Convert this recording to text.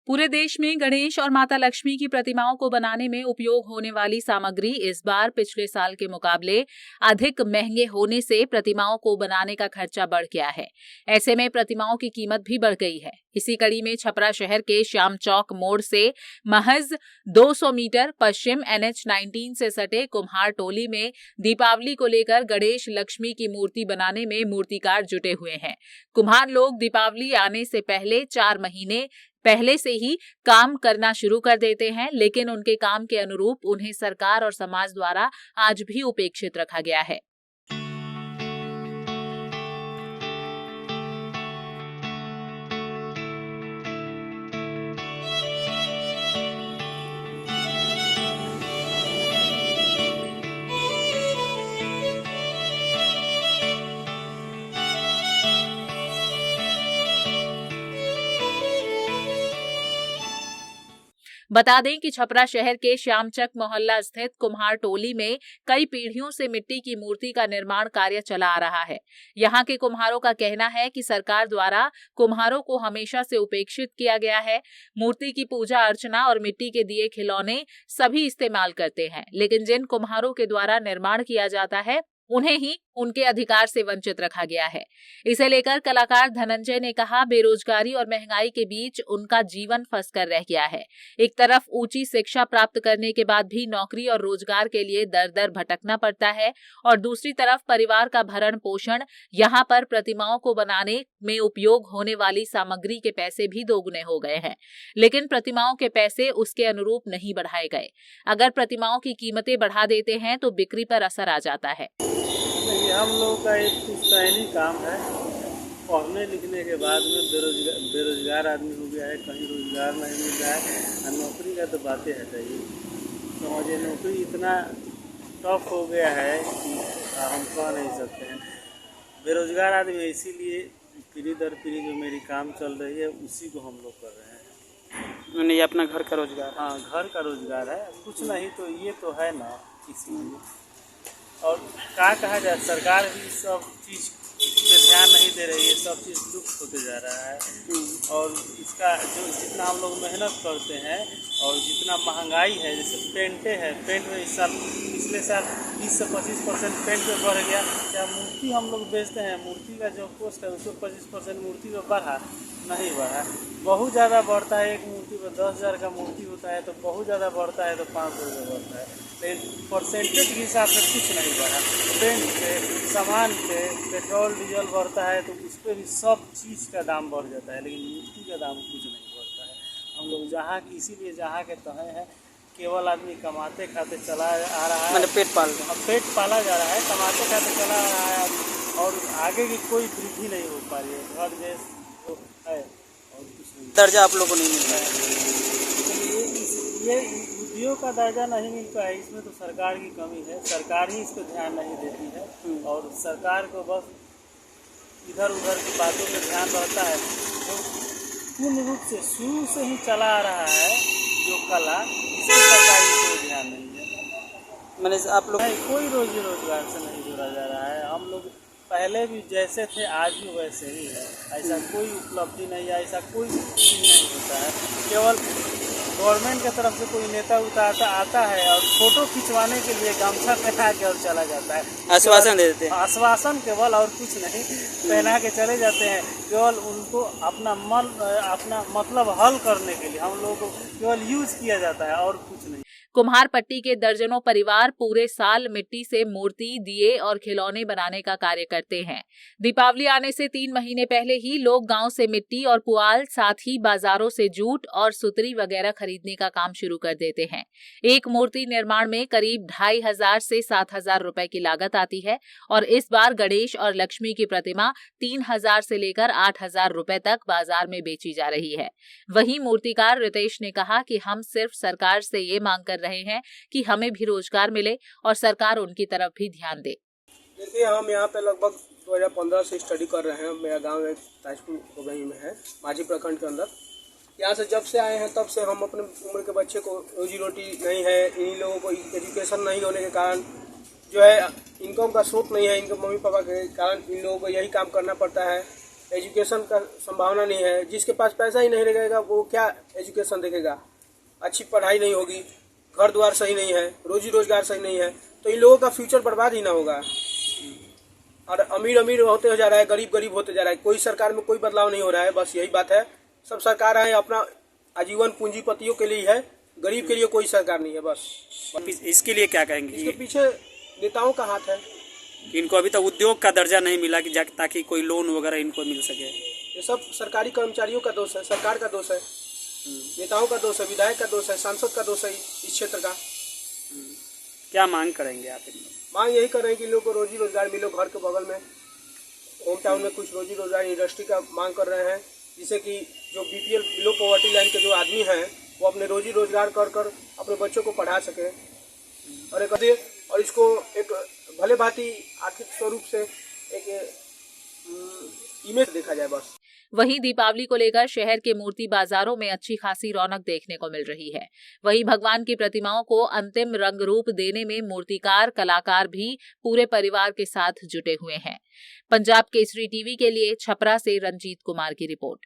पूरे देश में गणेश और माता लक्ष्मी की प्रतिमाओं को बनाने में उपयोग होने वाली सामग्री इस बार पिछले साल के मुकाबले अधिक महंगे होने से प्रतिमाओं को बनाने का खर्चा बढ़ गया है। ऐसे में प्रतिमाओं की कीमत भी बढ़ गई है। इसी कड़ी में छपरा शहर के श्याम चौक मोड़ से महज 200 मीटर पश्चिम NH-19 से सटे कुम्हार टोली में दीपावली को लेकर गणेश लक्ष्मी की मूर्ति बनाने में मूर्तिकार जुटे हुए हैं। कुम्हार लोग दीपावली आने से पहले 4 महीने पहले से ही काम करना शुरू कर देते हैं, लेकिन उनके काम के अनुरूप उन्हें सरकार और समाज द्वारा आज भी उपेक्षित रखा गया है। बता दें कि छपरा शहर के श्यामचक मोहल्ला स्थित कुम्हार टोली में कई पीढ़ियों से मिट्टी की मूर्ति का निर्माण कार्य चला आ रहा है। यहाँ के कुम्हारों का कहना है कि सरकार द्वारा कुम्हारों को हमेशा से उपेक्षित किया गया है। मूर्ति की पूजा अर्चना और मिट्टी के दिए खिलौने सभी इस्तेमाल करते हैं, लेकिन जिन कुम्हारों के द्वारा निर्माण किया जाता है उन्हें ही उनके अधिकार से वंचित रखा गया है। इसे लेकर कलाकार धनंजय ने कहा, बेरोजगारी और महंगाई के बीच उनका जीवन फंसकर रह गया है। एक तरफ ऊंची शिक्षा प्राप्त करने के बाद भी नौकरी और रोजगार के लिए दर दर भटकना पड़ता है और दूसरी तरफ परिवार का भरण पोषण, यहाँ पर प्रतिमाओं को बनाने में उपयोग होने वाली सामग्री के पैसे भी दोगुने हो गए हैं, लेकिन प्रतिमाओं के पैसे उसके अनुरूप नहीं बढ़ाए गए। अगर प्रतिमाओं की कीमतें बढ़ा देते हैं तो बिक्री पर असर आ जाता है। हम लोग का एक पुश्तैनी काम है। पढ़ने लिखने के बाद में बेरोजगार आदमी हो गया है, कहीं रोजगार नहीं मिल रहा है और नौकरी का तो बातें हटाइए। समझिए नौकरी इतना टफ हो गया है कि हम कह नहीं सकते हैं। बेरोजगार आदमी, इसीलिए पीढ़ी दर पीढ़ी जो मेरी काम चल रही है उसी को हम लोग कर रहे हैं। नहीं, अपना घर का रोजगार। हाँ, घर का रोजगार है, कुछ नहीं तो ये तो है ना, इसीलिए। और क्या कहा जाए, सरकार भी सब चीज़ पे ध्यान नहीं दे रही है, सब चीज़ लुप्त होते जा रहा है। और इसका जो जितना हम लोग मेहनत करते हैं और जितना महंगाई है, जैसे पेंटे है, पेंट में इस साल पिछले साल 20 से 25% पेंट पे बढ़ गया। क्या मूर्ति हम लोग बेचते हैं, मूर्ति का जो कॉस्ट है उसको 25% मूर्ति पे बढ़ा नहीं बढ़ा। बहुत ज़्यादा बढ़ता है, एक मूर्ति पर 10,000 का मूर्ति होता है तो बहुत ज़्यादा बढ़ता है तो 500 रुपये बढ़ता है, लेकिन परसेंटेज के हिसाब से कुछ नहीं बढ़ा। पेंट पे, सामान पे, पेट्रोल डीजल बढ़ता है तो उस पर भी सब चीज़ का दाम बढ़ जाता है, लेकिन मूर्ति का दाम कुछ नहीं बढ़ता है। हम लोग जहाँ की, इसीलिए जहाँ के तहे हैं, केवल आदमी कमाते खाते चला आ रहा है, मतलब पेट पाला जा रहा है, कमाते खाते चला आ रहा है और आगे की कोई वृद्धि नहीं हो पा रही है। घर जैसे है और कुछ नहीं, दर्जा आप लोगों को नहीं मिल रहा है। ये उद्योग का दर्जा नहीं मिल पाया, इसमें तो सरकार की कमी है। सरकार ही इस पर ध्यान नहीं देती है और सरकार को बस इधर उधर की बातों में ध्यान रहता है। तो पूर्ण रूप से शुरू से ही चला आ रहा है जो कला, इसमें सरकार की कोई ध्यान नहीं है। मैंने आप लोग कोई रोजी रोजगार से नहीं जोड़ा जा रहा है। हम लोग पहले भी जैसे थे आज भी वैसे ही है, ऐसा कोई उपलब्धि नहीं है, ऐसा कोई चीज़ नहीं होता है। केवल गवर्नमेंट की तरफ से कोई नेता उतारता आता है और फोटो खिंचवाने के लिए गमछा पहना के और चला जाता है, आश्वासन दे देते हैं। आश्वासन केवल, और कुछ नहीं, पहना के चले जाते हैं। केवल उनको अपना मतलब हल करने के लिए हम लोगों को केवल यूज किया जाता है और कुछ नहीं। कुम्हार पट्टी के दर्जनों परिवार पूरे साल मिट्टी से मूर्ति, दिए और खिलौने बनाने का कार्य करते हैं। दीपावली आने से 3 महीने पहले ही लोग गांव से मिट्टी और पुआल, साथ ही बाजारों से जूट और सुतरी वगैरह खरीदने का काम शुरू कर देते हैं। एक मूर्ति निर्माण में करीब 2,500 से 7,000 रुपए की लागत आती है और इस बार गणेश और लक्ष्मी की प्रतिमा 3,000 से लेकर 8,000 रुपए तक बाजार में बेची जा रही है। वहीं मूर्तिकार रितेश ने कहा कि हम सिर्फ सरकार से ये मांग कर रहे हैं कि हमें भी रोजगार मिले और सरकार उनकी तरफ भी ध्यान दे। देखिए, हम यहाँ पे लगभग 2015 से स्टडी कर रहे हैं। मेरा गांव एक ताजपुर गोगई में है, माझी प्रखंड के अंदर। यहाँ से जब से आए हैं तब से हम अपने उम्र के बच्चे को रोजी रोटी नहीं है, इन्हीं लोगों को एजुकेशन नहीं होने के कारण जो है इनकम का स्रोत नहीं है, इनके मम्मी पापा के कारण इन लोगों को यही काम करना पड़ता है। एजुकेशन का संभावना नहीं है। जिसके पास पैसा ही नहीं रहेगा वो क्या एजुकेशन देखेगा, अच्छी पढ़ाई नहीं होगी, घर द्वार सही नहीं है, रोजी रोजगार सही नहीं है, तो इन लोगों का फ्यूचर बर्बाद ही ना होगा। और अमीर अमीर होते जा रहा है, गरीब गरीब होते जा रहा है। कोई सरकार में कोई बदलाव नहीं हो रहा है, बस यही बात है। सब सरकार है अपना आजीवन पूंजीपतियों के लिए है, गरीब के लिए कोई सरकार नहीं है। बस इसके लिए क्या कहेंगे इसके पीछे नेताओं का हाथ है। कि इनको अभी तक उद्योग का दर्जा नहीं मिला कि ताकि कोई लोन वगैरह इनको मिल सके? ये सब सरकारी कर्मचारियों का दोष है, सरकार का दोष है, नेताओं का दोष है, विधायक का दोष है, सांसद का दोष है इस क्षेत्र का। क्या मांग करेंगे आप? मांग यही कर रहे हैं कि लोग को रोजी रोजगार मिले। घर के बगल में होम टाउन में कुछ रोजी रोजगार इंडस्ट्री का मांग कर रहे हैं, जिससे कि जो बीपीएल बिलो पॉवर्टी लाइन के जो आदमी हैं वो अपने रोजी रोजगार कर कर अपने बच्चों को पढ़ा सके और इसको एक भले भांति आर्थिक स्वरूप से एक इमेज देखा जाए बस। वहीं दीपावली को लेकर शहर के मूर्ति बाजारों में अच्छी खासी रौनक देखने को मिल रही है। वहीं भगवान की प्रतिमाओं को अंतिम रंग रूप देने में मूर्तिकार कलाकार भी पूरे परिवार के साथ जुटे हुए हैं। पंजाब केसरी टीवी के लिए छपरा से रंजीत कुमार की रिपोर्ट।